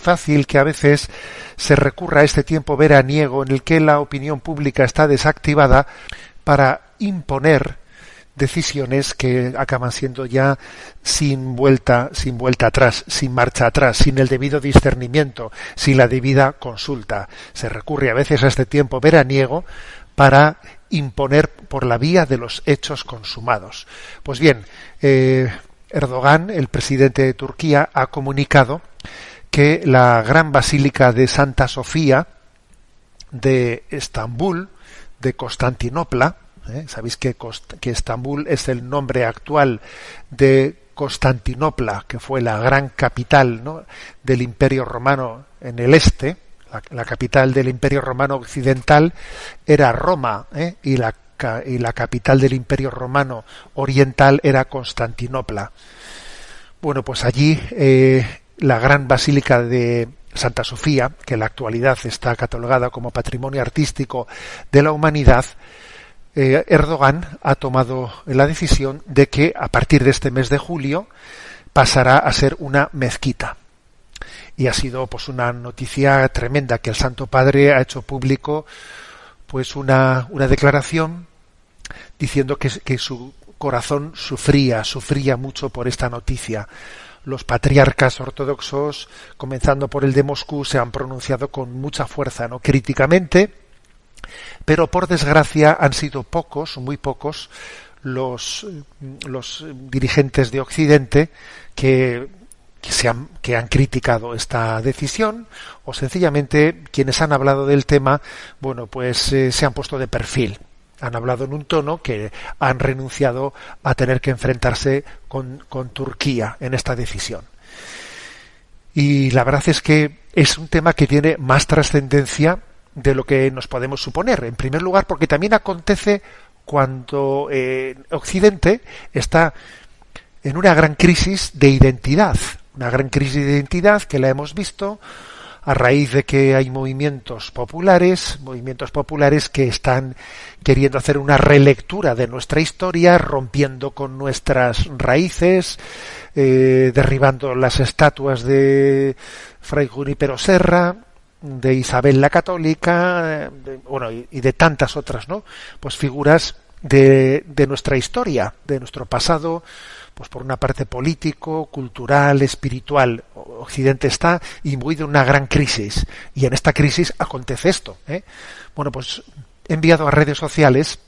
fácil que a veces se recurra a este tiempo veraniego en el que la opinión pública está desactivada para imponer decisiones que acaban siendo ya sin vuelta atrás, sin marcha atrás, sin el debido discernimiento, sin la debida consulta. Se recurre a veces a este tiempo veraniego para imponer por la vía de los hechos consumados. Pues bien, Erdogan, el presidente de Turquía, ha comunicado que la gran basílica de Santa Sofía de Estambul, de Constantinopla, sabéis que Estambul es el nombre actual de Constantinopla, que fue la gran capital, ¿no?, del Imperio Romano en el este. La capital del Imperio Romano occidental era Roma, y la capital del Imperio Romano oriental era Constantinopla. Bueno, pues allí la gran basílica de Santa Sofía, que en la actualidad está catalogada como Patrimonio Artístico de la Humanidad, Erdogan ha tomado la decisión de que a partir de este mes de julio pasará a ser una mezquita. Y ha sido pues una noticia tremenda que el Santo Padre ha hecho público pues una declaración diciendo que su corazón sufría mucho por esta noticia. Los patriarcas ortodoxos, comenzando por el de Moscú, se han pronunciado con mucha fuerza, ¿no?, críticamente, pero por desgracia han sido pocos, muy pocos, los dirigentes de Occidente que han criticado esta decisión, o sencillamente quienes han hablado del tema, bueno, pues se han puesto de perfil. Han hablado en un tono que han renunciado a tener que enfrentarse con Turquía en esta decisión. Y la verdad es que es un tema que tiene más trascendencia de lo que nos podemos suponer. En primer lugar, porque también acontece cuando Occidente está en una gran crisis de identidad. Una gran crisis de identidad que la hemos visto a raíz de que hay movimientos populares que están queriendo hacer una relectura de nuestra historia, rompiendo con nuestras raíces, derribando las estatuas de Fray Junípero Serra, de Isabel la Católica, y de tantas otras, ¿no?, pues figuras de nuestra historia, de nuestro pasado, pues por una parte político, cultural, espiritual. Occidente está imbuido en una gran crisis, y en esta crisis acontece esto, Bueno, pues envié a redes sociales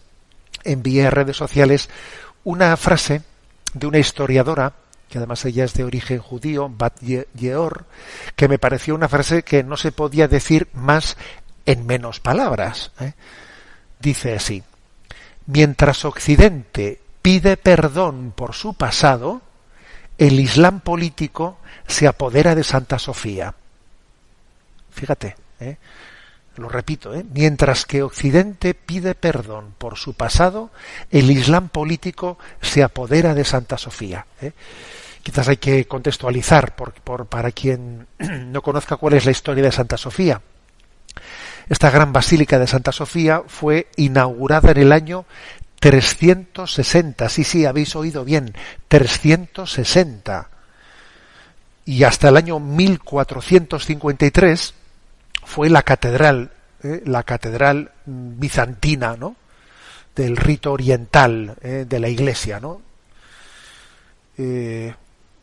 una frase de una historiadora, que además ella es de origen judío, Bat Yeor, que me pareció una frase que no se podía decir más en menos palabras. Dice así: mientras Occidente pide perdón por su pasado, el Islam político se apodera de Santa Sofía. Fíjate, lo repito, mientras que Occidente pide perdón por su pasado, el Islam político se apodera de Santa Sofía. Quizás hay que contextualizar para quien no conozca cuál es la historia de Santa Sofía. Esta gran basílica de Santa Sofía fue inaugurada en el año 360, sí, habéis oído bien, 360. Y hasta el año 1453 fue la catedral bizantina, ¿no?, del rito oriental, de la Iglesia, ¿no?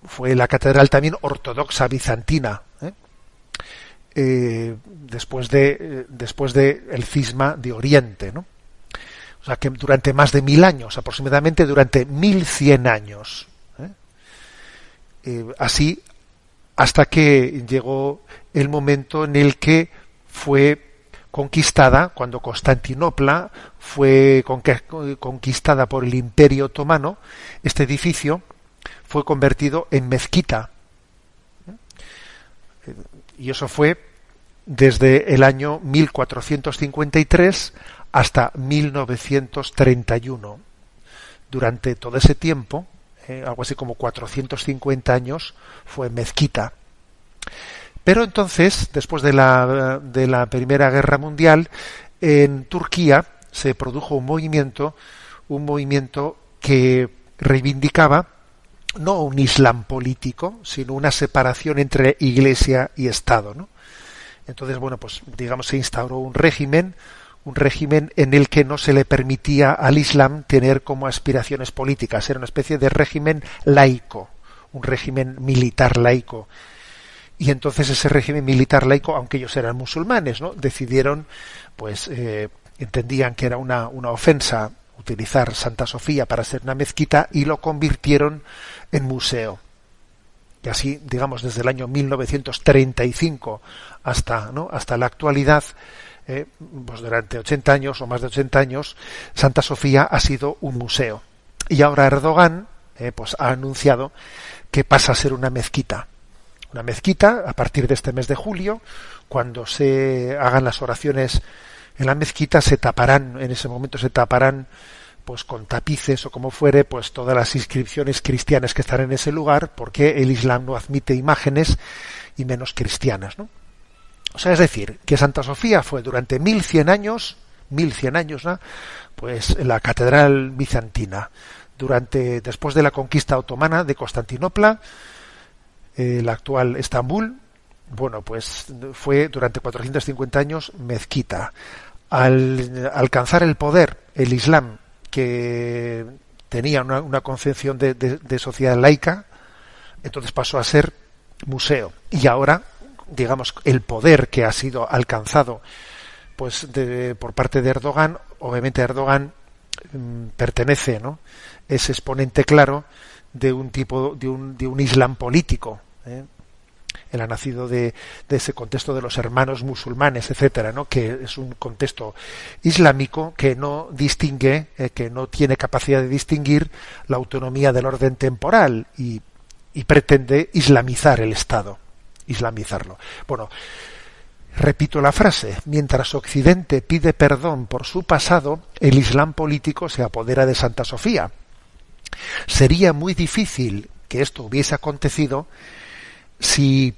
Fue la catedral también ortodoxa bizantina, después de el cisma de Oriente, ¿no? O sea que durante más de 1000 años, aproximadamente durante 1100 años, así hasta que llegó el momento en el que fue conquistada, cuando Constantinopla fue conquistada por el Imperio Otomano. Este edificio fue convertido en mezquita, y eso fue desde el año 1453 hasta 1931. Durante todo ese tiempo, algo así como 450 años, fue mezquita. Pero entonces, después de la Primera Guerra Mundial, en Turquía se produjo un movimiento que reivindicaba no un Islam político, sino una separación entre Iglesia y Estado, ¿no? Entonces, bueno, pues digamos se instauró un régimen en el que no se le permitía al Islam tener como aspiraciones políticas, era una especie de régimen laico, un régimen militar laico. Y entonces ese régimen militar laico, aunque ellos eran musulmanes, ¿no?, decidieron, pues entendían que era una ofensa utilizar Santa Sofía para ser una mezquita y lo convirtieron en museo. Y así, digamos, desde el año 1935 hasta la actualidad, pues durante 80 años o más de 80 años, Santa Sofía ha sido un museo. Y ahora Erdogan pues ha anunciado que pasa a ser una mezquita. Una mezquita a partir de este mes de julio, cuando se hagan las oraciones en la mezquita, en ese momento se taparán pues con tapices o como fuere, pues todas las inscripciones cristianas que están en ese lugar, porque el Islam no admite imágenes y menos cristianas, ¿no? O sea, es decir, que Santa Sofía fue durante 1100 años, ¿no?, pues la catedral bizantina. Después de la conquista otomana de Constantinopla, la actual Estambul, bueno, pues fue durante 450 años mezquita. Al alcanzar el poder, el Islam, que tenía una concepción de sociedad laica, entonces pasó a ser museo. Y ahora, digamos, el poder que ha sido alcanzado pues por parte de Erdogan, obviamente Erdogan pertenece, ¿no?, es exponente claro de un tipo de un Islam político, ¿eh? Él ha nacido de ese contexto de los hermanos musulmanes, etcétera, ¿no?, que es un contexto islámico que no distingue, que no tiene capacidad de distinguir la autonomía del orden temporal y pretende islamizar el Estado, islamizarlo. Bueno, repito la frase: mientras Occidente pide perdón por su pasado, el Islam político se apodera de Santa Sofía. Sería muy difícil que esto hubiese acontecido si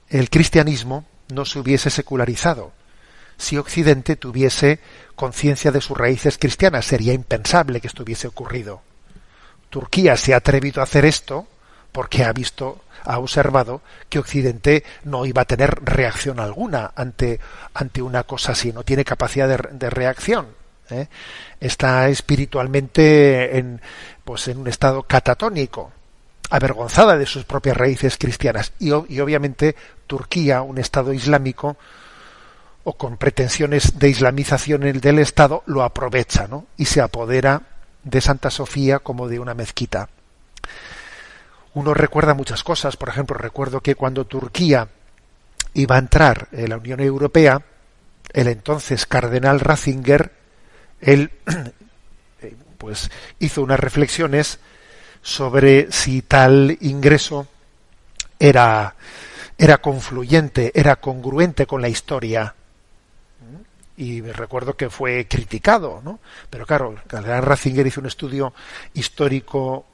el cristianismo no se hubiese secularizado, si Occidente tuviese conciencia de sus raíces cristianas. Sería impensable que esto hubiese ocurrido. Turquía se ha atrevido a hacer esto porque ha observado que Occidente no iba a tener reacción alguna ante una cosa así, no tiene capacidad de reacción, ¿eh? Está espiritualmente en un estado catatónico, avergonzada de sus propias raíces cristianas, y obviamente Turquía, un estado islámico o con pretensiones de islamización del Estado, lo aprovecha, ¿no?, y se apodera de Santa Sofía como de una mezquita. Uno recuerda muchas cosas. Por ejemplo, recuerdo que cuando Turquía iba a entrar en la Unión Europea, el entonces cardenal Ratzinger, él pues hizo unas reflexiones sobre si tal ingreso era confluyente, era congruente con la historia. Y recuerdo que fue criticado, ¿no? Pero claro, el cardenal Ratzinger hizo un estudio histórico,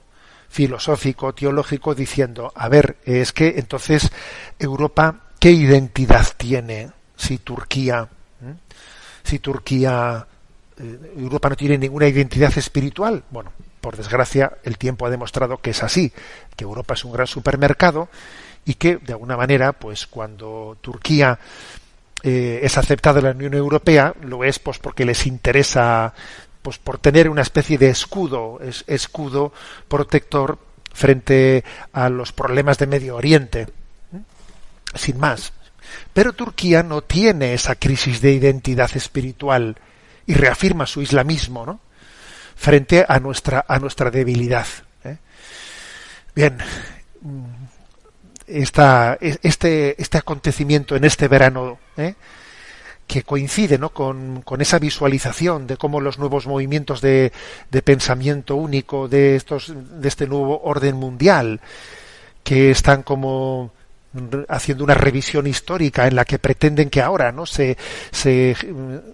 filosófico, teológico, diciendo: a ver, es que entonces Europa, ¿qué identidad tiene si Turquía, Europa no tiene ninguna identidad espiritual? Bueno, por desgracia, el tiempo ha demostrado que es así, que Europa es un gran supermercado y que, de alguna manera, pues cuando Turquía es aceptada en la Unión Europea, lo es pues porque les interesa, pues por tener una especie de escudo protector frente a los problemas de Medio Oriente, sin más. Pero Turquía no tiene esa crisis de identidad espiritual y reafirma su islamismo, ¿no?, frente a nuestra debilidad, ¿eh? Bien, este acontecimiento en este verano, que coincide, ¿no?, con esa visualización de cómo los nuevos movimientos de pensamiento único de este nuevo orden mundial, que están como haciendo una revisión histórica en la que pretenden que ahora, ¿no?, se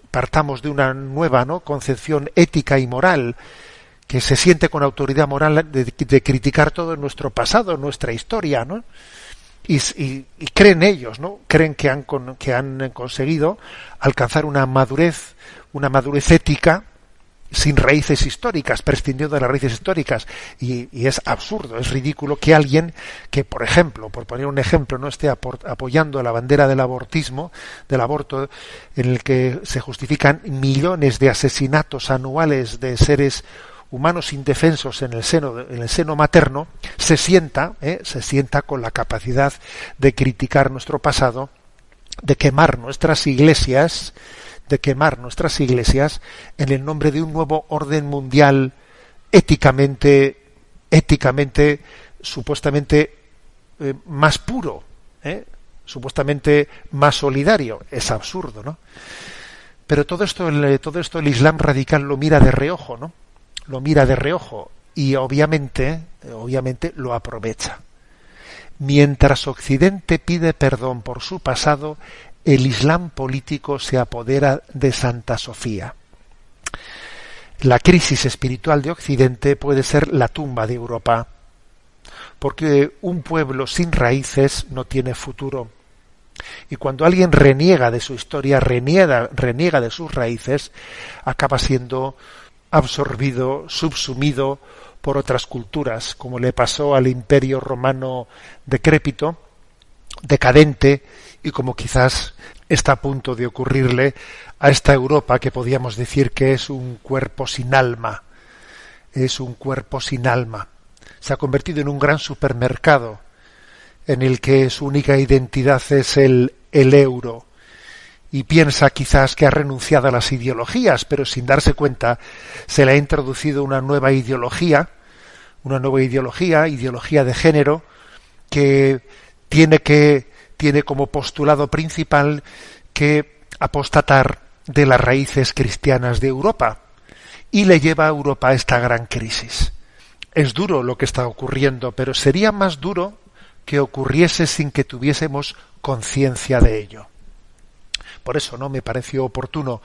partamos de una nueva, ¿no?, concepción ética y moral, que se siente con autoridad moral de criticar todo nuestro pasado, nuestra historia, ¿no? Y creen ellos, ¿no?, creen que han conseguido alcanzar una madurez ética sin raíces históricas, prescindiendo de las raíces históricas, y es absurdo, es ridículo que alguien que, por ejemplo, por poner un ejemplo, no esté apoyando la bandera del abortismo, del aborto, en el que se justifican millones de asesinatos anuales de seres humanos indefensos en el seno materno, se sienta con la capacidad de criticar nuestro pasado, de quemar nuestras iglesias en el nombre de un nuevo orden mundial éticamente supuestamente más puro, supuestamente más solidario. Es absurdo, ¿no? Pero todo esto el Islam radical lo mira de reojo, ¿no? Lo mira de reojo y obviamente lo aprovecha. Mientras Occidente pide perdón por su pasado, el Islam político se apodera de Santa Sofía. La crisis espiritual de Occidente puede ser la tumba de Europa, porque un pueblo sin raíces no tiene futuro. Y cuando alguien reniega de su historia, reniega de sus raíces, acaba siendo absorbido, subsumido por otras culturas, como le pasó al Imperio Romano decrépito, decadente, y como quizás está a punto de ocurrirle a esta Europa, que podríamos decir que es un cuerpo sin alma. Es un cuerpo sin alma. Se ha convertido en un gran supermercado en el que su única identidad es el euro, y piensa quizás que ha renunciado a las ideologías, pero sin darse cuenta se le ha introducido una nueva ideología de género, que tiene como postulado principal que apostatar de las raíces cristianas de Europa, y le lleva a Europa a esta gran crisis. Es duro lo que está ocurriendo, pero sería más duro que ocurriese sin que tuviésemos conciencia de ello. Por eso no me pareció oportuno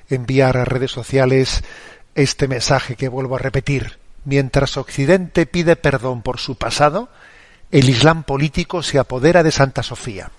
enviar a redes sociales este mensaje que vuelvo a repetir. Mientras Occidente pide perdón por su pasado, el Islam político se apodera de Santa Sofía.